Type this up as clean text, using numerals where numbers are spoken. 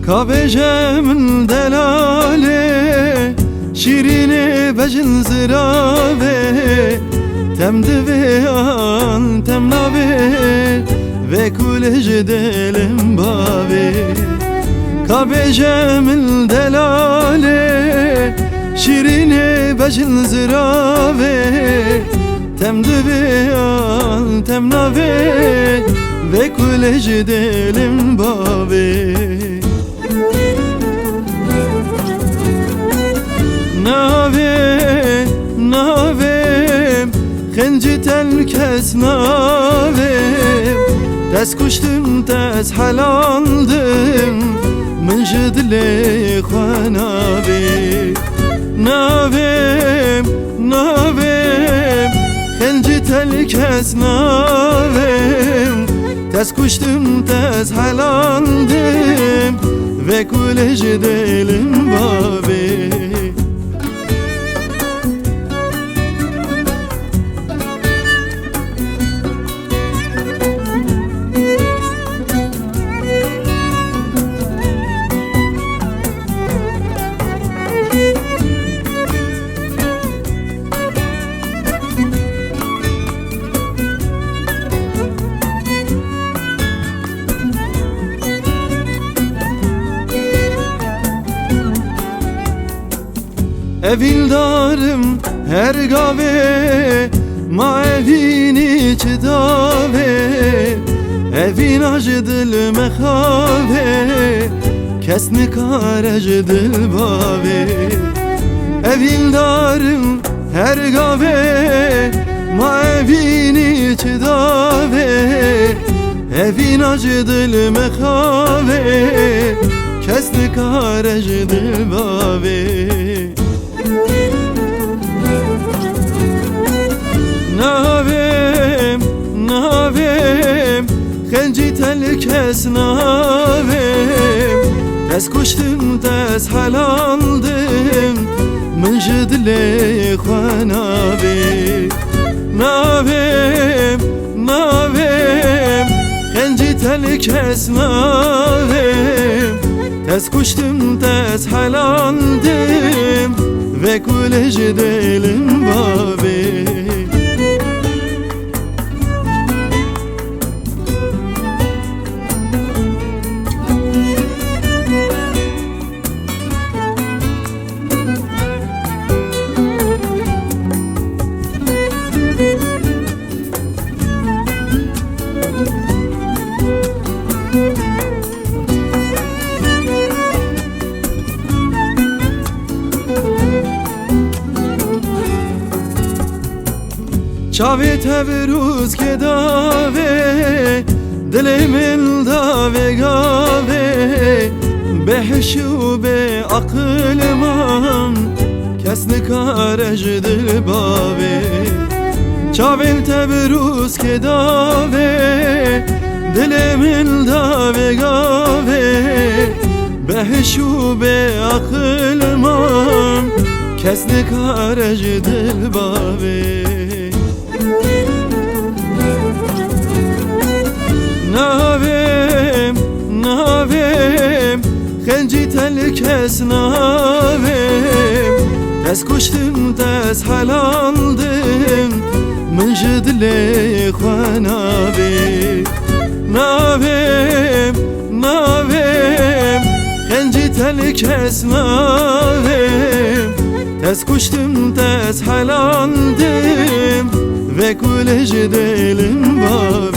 Kabecem delale şirini bejin zirave temdi an temnave ve kulej delim bave Kabecem delale şirini bejin zirave temdi an temnave ve kulej delim bave Nave, navem, xenciten kes navem Tez kuştum, tez halandım Min jidli xwanavem Navem, navem, xenciten kes navem Tez kuştum, tez halandım Ve kulej delim bavem Evildarım her gave ma evin iç dave Evin acı dil mehave kesni karaj dil bave Evildarım her gave ma evin iç dave Evin acı dil mehave kesni karaj dil bave Navem, navem, xenci tel kes navem Tez kuştum, tez halandım Min jidli xwanavem Navem, navem, xenci tel kes navem Tez kuştum, tez halandım Ve kulej delim bavem Çavi tevruz ke dave Dilimin dave gave Behşu be akılman Kesni karej dil bave Çavi tevruz ke dave Dilimin dave gave Behşu be akılman Kesni karej dil bave Navem, navem, xenci tel kes navem Tez kuştum, tez halandım Min jidli xwanavem Navem, navem, xenci tel kes navem Tez kuştum, tez halandım Ve kulej delim bavem